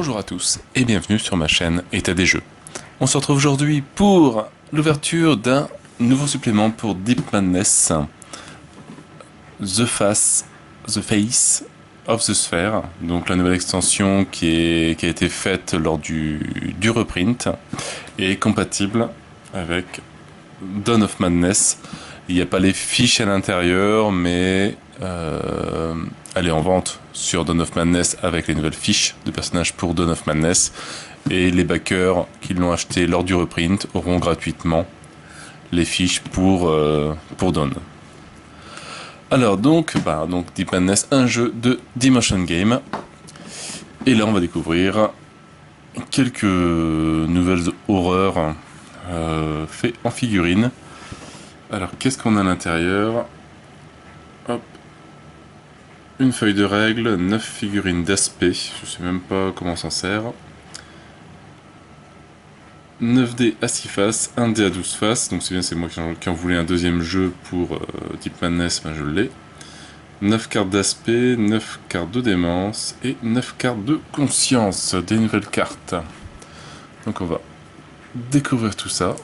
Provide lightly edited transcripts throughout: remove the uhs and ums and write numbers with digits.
Bonjour à tous et bienvenue sur ma chaîne État des Jeux. On se retrouve aujourd'hui pour l'ouverture d'un nouveau supplément pour Deep Madness, The Face of the Sphere, donc la nouvelle extension qui a été faite lors du reprint et est compatible avec Dawn of Madness. Il n'y a pas les fiches à l'intérieur, mais elle est en vente sur Dawn of Madness avec les nouvelles fiches de personnages pour Dawn of Madness. Et les backers qui l'ont acheté lors du reprint auront gratuitement les fiches pour Dawn. Alors donc Deep Madness, un jeu de Dimension Game. Et là on va découvrir quelques nouvelles horreurs faites en figurines. Alors qu'est-ce qu'on a à l'intérieur? Hop. Une feuille de règles, 9 figurines d'aspect, je sais même pas comment ça sert. 9 dés à 6 faces, 1 dé à 12 faces, donc c'est bien, c'est moi qui en voulais un deuxième jeu pour Deep Madness, ben je l'ai. 9 cartes d'aspect, 9 cartes de démence et 9 cartes de conscience, des nouvelles cartes. Donc on va découvrir tout ça.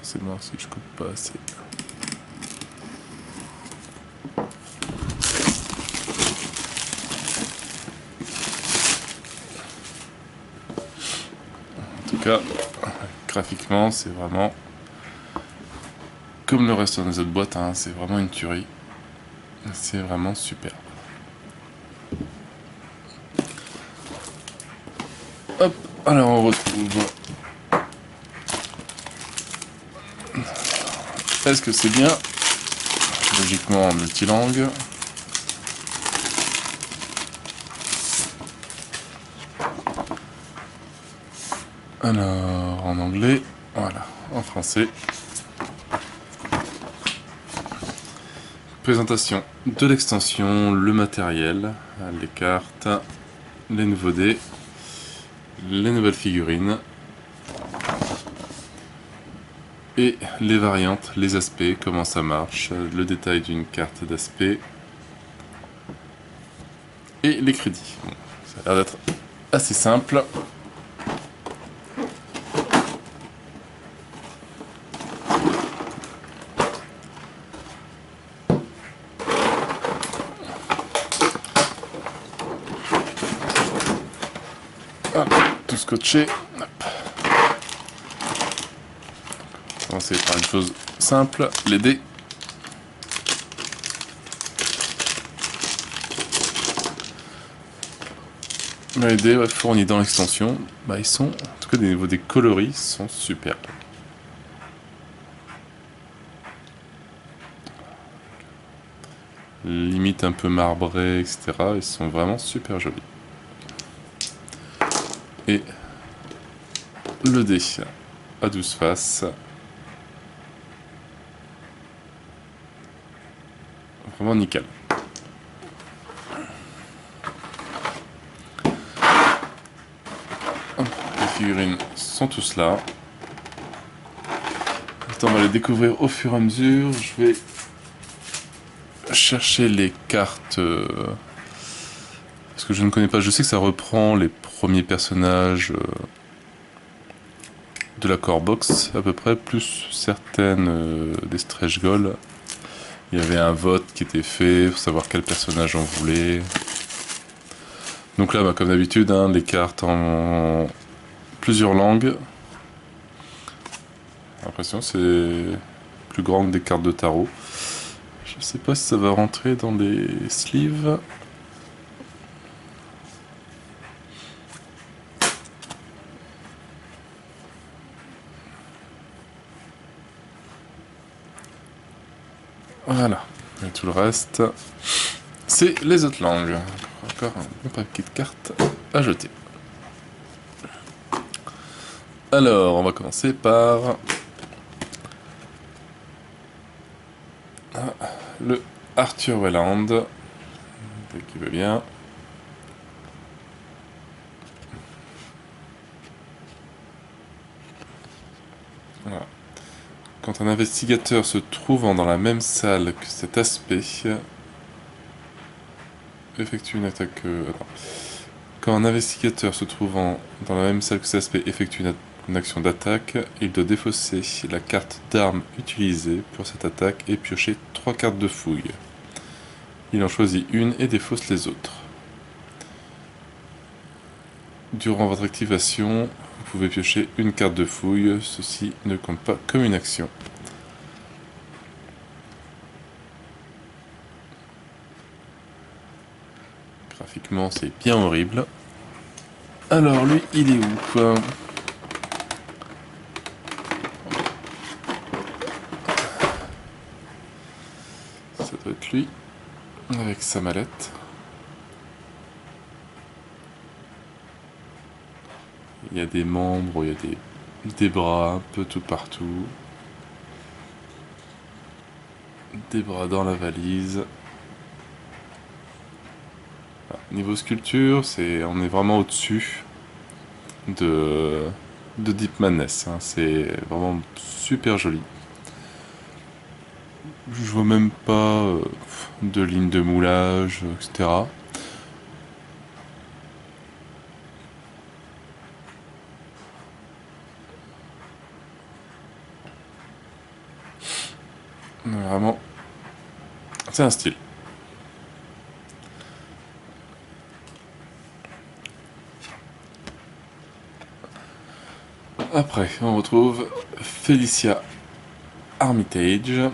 C'est mort si je coupe pas assez. En tout cas, graphiquement, c'est vraiment comme le reste des autres boîtes, hein, c'est vraiment une tuerie. C'est vraiment super. Hop, alors on retrouve. Est-ce que c'est bien? Logiquement en multilangue. Alors en anglais, voilà, en français. Présentation de l'extension, le matériel, les cartes, les nouveaux dés, les nouvelles figurines et les variantes, les aspects, comment ça marche, le détail d'une carte d'aspect et les crédits. Bon, ça a l'air d'être assez simple. Hop, tout scotché. Hop. On va commencer par une chose simple, les dés. Les dés fournis dans l'extension, ils sont, en tout cas, des coloris sont super. Limite un peu marbré, etc. Ils sont vraiment super jolis. Et le dé à 12 faces. Vraiment nickel. Les figurines sont tous là. Attends, on va les découvrir au fur et à mesure. Je vais chercher les cartes parce que je ne connais pas. Je sais que ça reprend les premiers personnages de la core box à peu près, plus certaines des stretch goals. Il y avait un vote qui était fait pour savoir quel personnage on voulait. Donc là, comme d'habitude, hein, les cartes en plusieurs langues. J'ai l'impression que c'est plus grand que des cartes de tarot. Je sais pas si ça va rentrer dans les sleeves. Voilà. Et tout le reste, c'est les autres langues. Encore un bon paquet de cartes à jeter. Alors, on va commencer par le Arthur Welland, qui va bien. Voilà. Quand un investigateur se trouvant dans la même salle que cet aspect effectue une attaque... attends. Quand un investigateur se trouvant dans la même salle que cet aspect effectue une action d'attaque, il doit défausser la carte d'arme utilisée pour cette attaque et piocher 3 cartes de fouille. Il en choisit une et défausse les autres. Durant votre activation, vous pouvez piocher une carte de fouille, ceci ne compte pas comme une action. Graphiquement, c'est bien horrible. Alors, lui, il est où, quoi? Ça doit être lui, avec sa mallette. Il y a des membres, il y a des bras un peu tout partout. Des bras dans la valise. Niveau sculpture, on est vraiment au-dessus de Deep Madness. Hein. C'est vraiment super joli. Je vois même pas de ligne de moulage, etc. Vraiment, c'est un style. Après, on retrouve Felicia Armitage.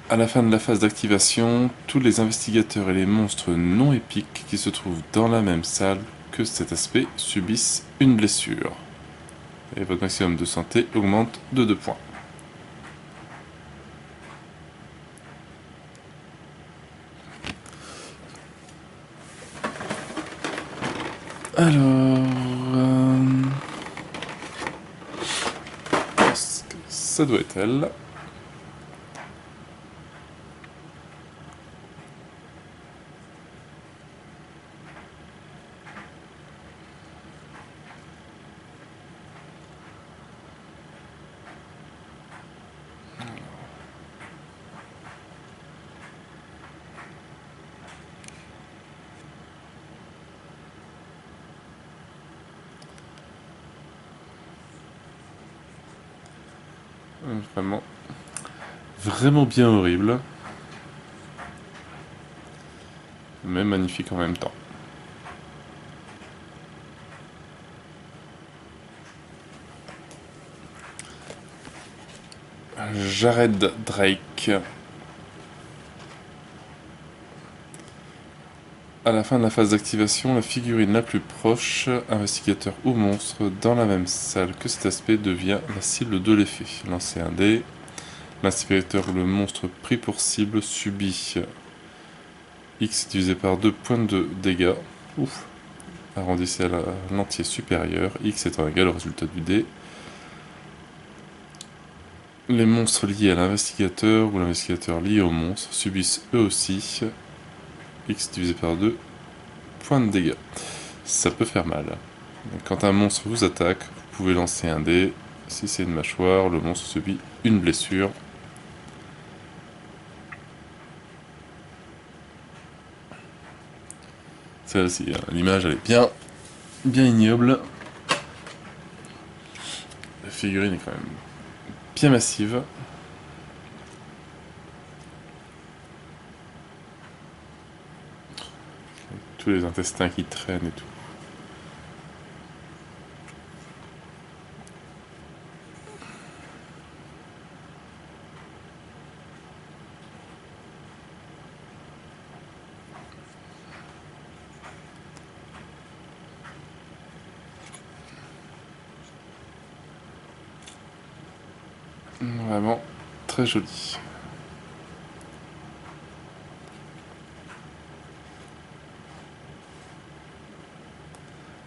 À la fin de la phase d'activation, tous les investigateurs et les monstres non épiques qui se trouvent dans la même salle que cet aspect subissent une blessure. Et votre maximum de santé augmente de 2 points. Alors... ça doit être elle. Vraiment... Vraiment bien horrible. Mais magnifique en même temps. Jared Drake. À la fin de la phase d'activation, la figurine la plus proche, investigateur ou monstre, dans la même salle que cet aspect devient la cible de l'effet. Lancez un dé. L'instigateur ou le monstre pris pour cible subit X divisé par 2 points de dégâts. Ouf. Arrondissez à l'entier supérieur, X étant égal au résultat du dé. Les monstres liés à l'investigateur ou l'investigateur lié au monstre subissent eux aussi X divisé par 2 points de dégâts. Ça peut faire mal. Quand un monstre vous attaque, vous pouvez lancer un dé. Si c'est une mâchoire, le monstre subit une blessure. Celle-ci, l'image elle est bien ignoble. La figurine est quand même bien massive. Tous les intestins qui traînent et tout. Vraiment très joli.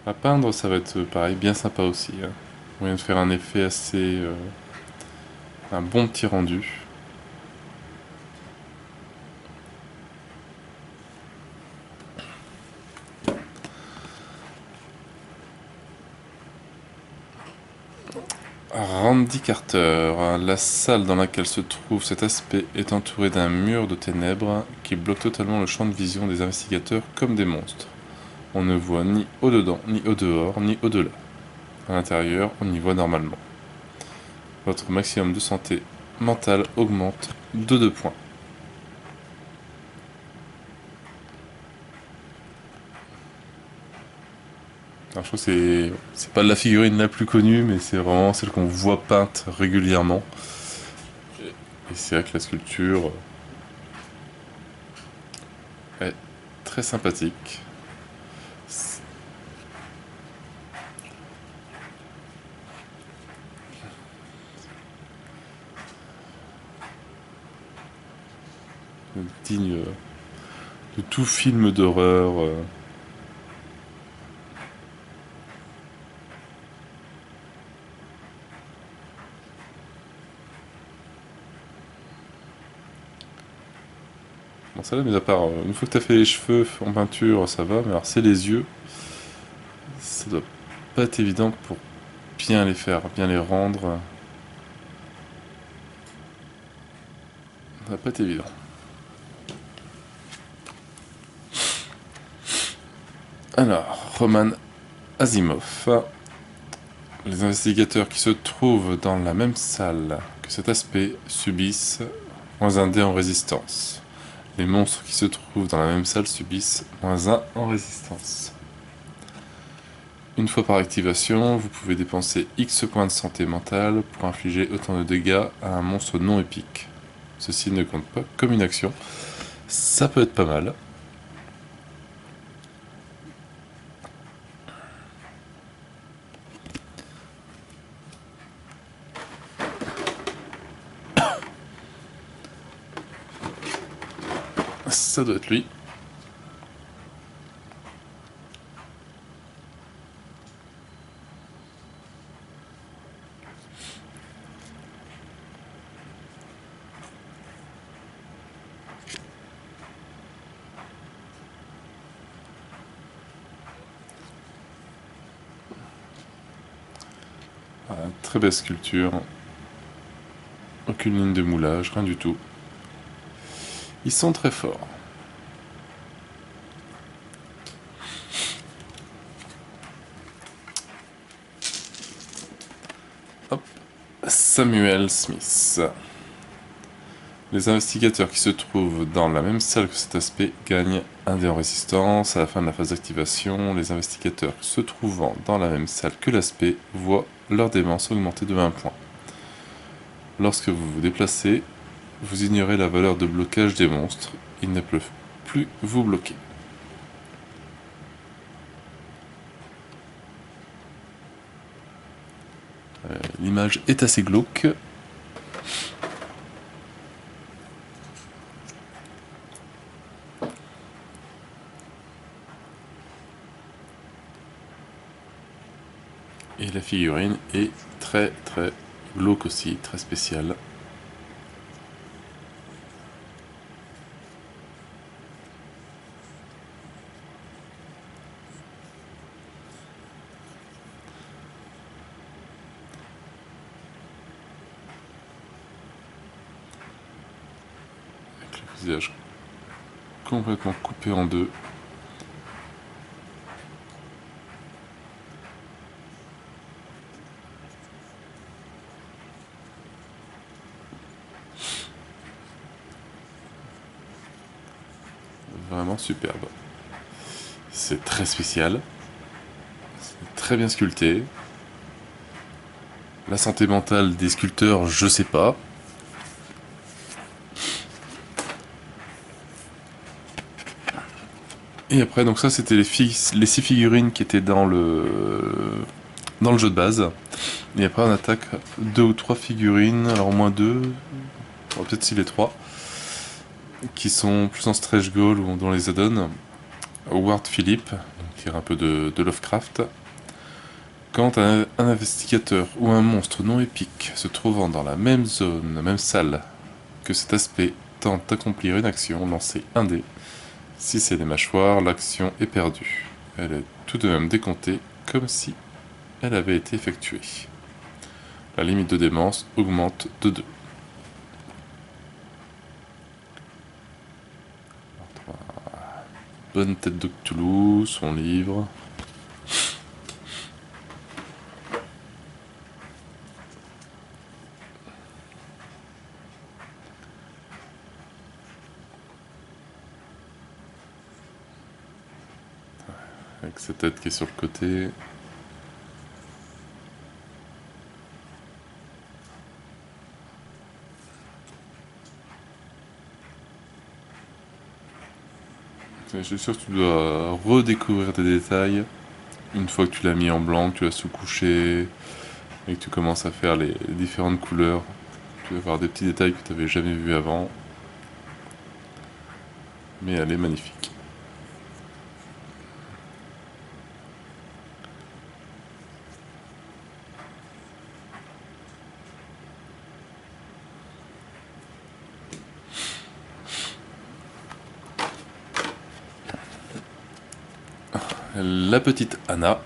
À peindre, ça va être pareil, bien sympa aussi. Hein. Moyen de faire un effet assez... un bon petit rendu. Randy Carter. La salle dans laquelle se trouve cet aspect est entourée d'un mur de ténèbres qui bloque totalement le champ de vision des investigateurs comme des monstres. On ne voit ni au-dedans, ni au-dehors, ni au-delà. À l'intérieur, on y voit normalement. Votre maximum de santé mentale augmente de 2 points. Alors, je trouve que c'est pas la figurine la plus connue, mais c'est vraiment celle qu'on voit peinte régulièrement. Et c'est vrai que la sculpture est très sympathique. Digne de tout film d'horreur. Bon, ça là, mais à part, une fois que t'as fait les cheveux en peinture, ça va, mais alors c'est les yeux. Ça doit pas être évident pour bien les faire, bien les rendre. Ça doit pas être évident. Alors, Roman Asimov. Les investigateurs qui se trouvent dans la même salle que cet aspect subissent -1 en résistance. Les monstres qui se trouvent dans la même salle subissent -1 en résistance. Une fois par activation, vous pouvez dépenser X points de santé mentale pour infliger autant de dégâts à un monstre non épique. Ceci ne compte pas comme une action. Ça peut être pas mal. Ça doit être lui. Voilà, très belle sculpture. Aucune ligne de moulage, rien du tout. Ils sont très forts. Hop. Samuel Smith. Les investigateurs qui se trouvent dans la même salle que cet aspect gagnent 1 dé en résistance. À la fin de la phase d'activation, les investigateurs se trouvant dans la même salle que l'aspect voient leur démence augmenter de 20 points. Lorsque vous vous déplacez, vous ignorez la valeur de blocage des monstres. Ils ne peuvent plus vous bloquer. L'image est assez glauque. Et la figurine est très glauque aussi, très spéciale. Avec le visage complètement coupé en deux. Vraiment superbe. C'est très spécial. C'est très bien sculpté. La santé mentale des sculpteurs, je sais pas. Et après, donc ça, c'était les 6 figurines qui étaient dans le jeu de base. Et après, on attaque 2 ou 3 figurines, alors au moins 2, peut-être si les 3, qui sont plus en stretch goal ou dans les add-ons. Howard Philip, qui est un peu de Lovecraft. Quand un investigateur ou un monstre non épique se trouvant dans la même zone, la même salle que cet aspect tente d'accomplir une action, lancez un dé. Si c'est des mâchoires, l'action est perdue. Elle est tout de même décomptée comme si elle avait été effectuée. La limite de démence augmente de 2. Bonne tête de Cthulhu, son livre. Avec sa tête qui est sur le côté. Je suis sûr que tu dois redécouvrir des détails une fois que tu l'as mis en blanc, que tu l'as sous-couché et que tu commences à faire les différentes couleurs. Tu vas voir des petits détails que tu n'avais jamais vus avant. Mais elle est magnifique. La petite Anna.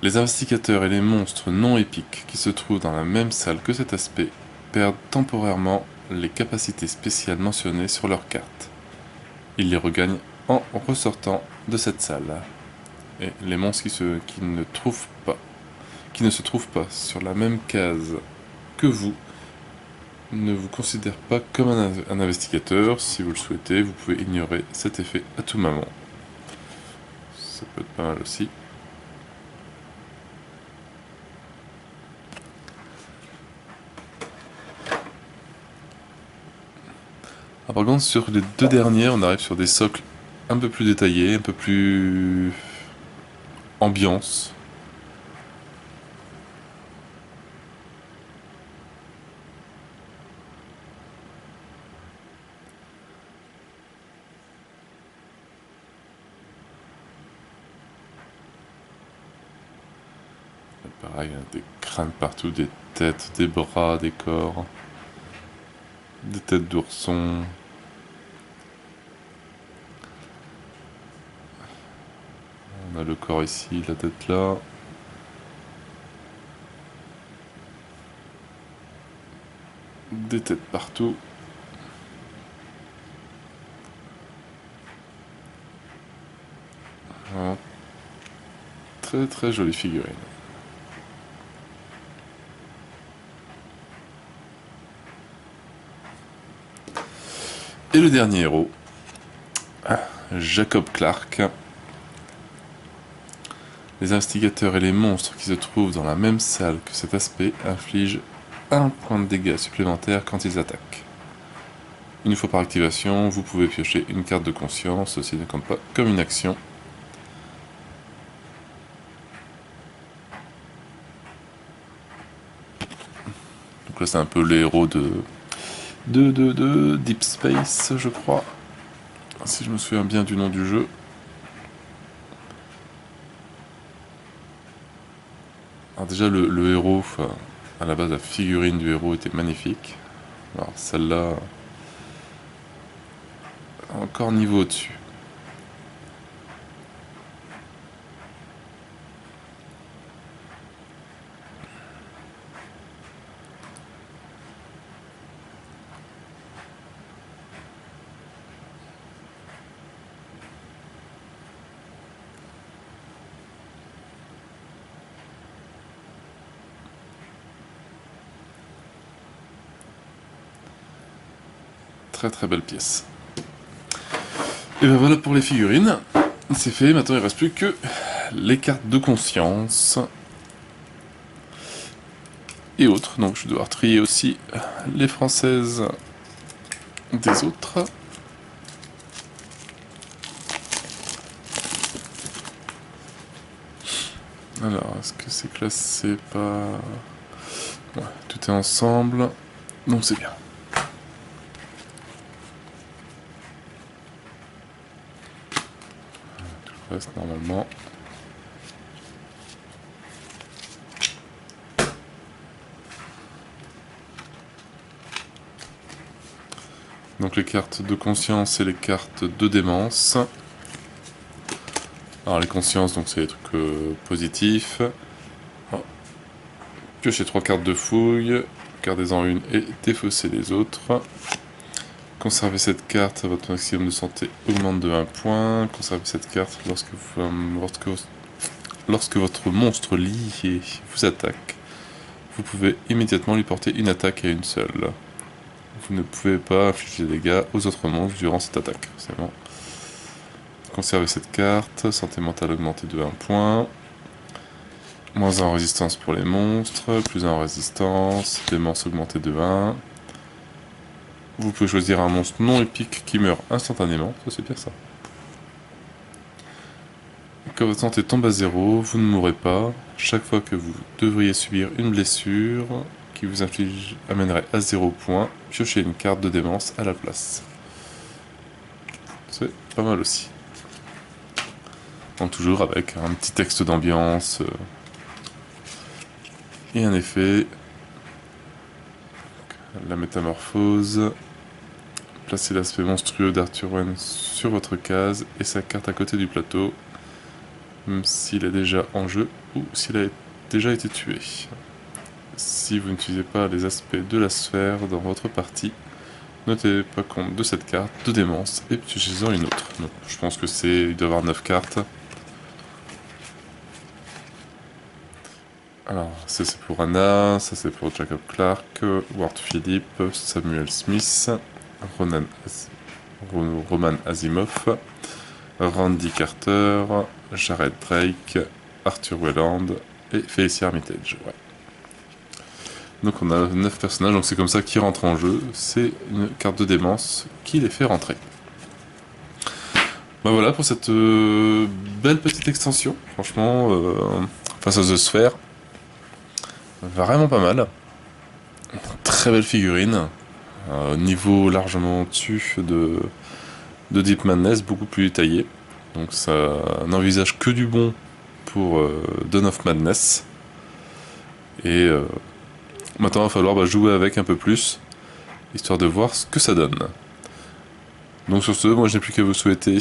Les investigateurs et les monstres non épiques qui se trouvent dans la même salle que cet aspect perdent temporairement les capacités spéciales mentionnées sur leur carte. Ils les regagnent en ressortant de cette salle. Et les monstres qui ne se trouvent pas sur la même case que vous ne vous considèrent pas comme un investigateur. Si vous le souhaitez, vous pouvez ignorer cet effet à tout moment. Ça peut être pas mal aussi. Ah, par contre, sur les deux derniers, on arrive sur des socles un peu plus détaillés, un peu plus ambiance. Pareil, des crânes partout, des têtes, des bras, des corps, des têtes d'ourson. On a le corps ici, la tête là. Des têtes partout. Voilà. Très très jolie figurine. Et le dernier héros, Jacob Clark. Les investigateurs et les monstres qui se trouvent dans la même salle que cet aspect infligent 1 point de dégâts supplémentaire quand ils attaquent. Une fois par activation, vous pouvez piocher une carte de conscience, ceci ne compte pas comme une action. Donc là c'est un peu les héros de Deep Space, je crois, si je me souviens bien du nom du jeu. Alors déjà le héros, à la base la figurine du héros était magnifique. Alors celle-là, encore niveau au-dessus. Très très belle pièce. Et ben voilà pour les figurines. C'est fait, maintenant il ne reste plus que les cartes de conscience. Et autres, donc je vais devoir trier aussi les françaises des autres. Alors, est-ce que c'est classé par... Ouais, tout est ensemble, donc c'est bien. Tout le reste, normalement. Donc les cartes de conscience et les cartes de démence. Alors les consciences, donc c'est les trucs positifs. Oh. Piochez 3 cartes de fouille, gardez-en une et défaussez les autres. Conservez cette carte, votre maximum de santé augmente de 1 point. Conservez cette carte lorsque votre monstre lié vous attaque. Vous pouvez immédiatement lui porter une attaque à une seule. Vous ne pouvez pas infliger des dégâts aux autres monstres durant cette attaque, forcément. Conservez cette carte, santé mentale augmentée de 1 point. Moins 1 en résistance pour les monstres, plus 1 en résistance, démence augmentée de 1. Vous pouvez choisir un monstre non épique qui meurt instantanément, ça c'est bien ça. Quand votre santé tombe à 0, vous ne mourrez pas. Chaque fois que vous devriez subir une blessure qui vous amènerait à 0 points, piochez une carte de démence à la place. C'est pas mal aussi. Donc toujours avec un petit texte d'ambiance et un effet. La métamorphose. Placez l'aspect monstrueux d'Arthur Wayne sur votre case et sa carte à côté du plateau, même s'il est déjà en jeu ou s'il a déjà été tué. Si vous n'utilisez pas les aspects de la sphère dans votre partie, ne tenez pas compte de cette carte de démence et piochez-en une autre. Donc, je pense que il doit y avoir 9 cartes. Alors, ça c'est pour Anna, ça c'est pour Jacob Clark, Ward Phillips, Samuel Smith, Roman Asimov, Randy Carter, Jared Drake, Arthur Welland et Felicia Armitage. Ouais. Donc on a 9 personnages, donc c'est comme ça qu'ils rentrent en jeu. C'est une carte de démence qui les fait rentrer. Bah voilà pour cette belle petite extension. Franchement, face à The Sphere, vraiment pas mal. Très belle figurine. Niveau largement au-dessus de Deep Madness, beaucoup plus détaillé. Donc ça n'envisage que du bon pour Dawn of Madness. Et maintenant il va falloir jouer avec un peu plus, histoire de voir ce que ça donne. Donc sur ce, moi je n'ai plus qu'à vous souhaiter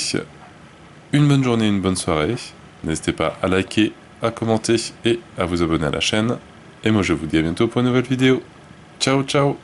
une bonne journée, une bonne soirée. N'hésitez pas à liker, à commenter et à vous abonner à la chaîne. Et moi je vous dis à bientôt pour une nouvelle vidéo. Ciao ciao!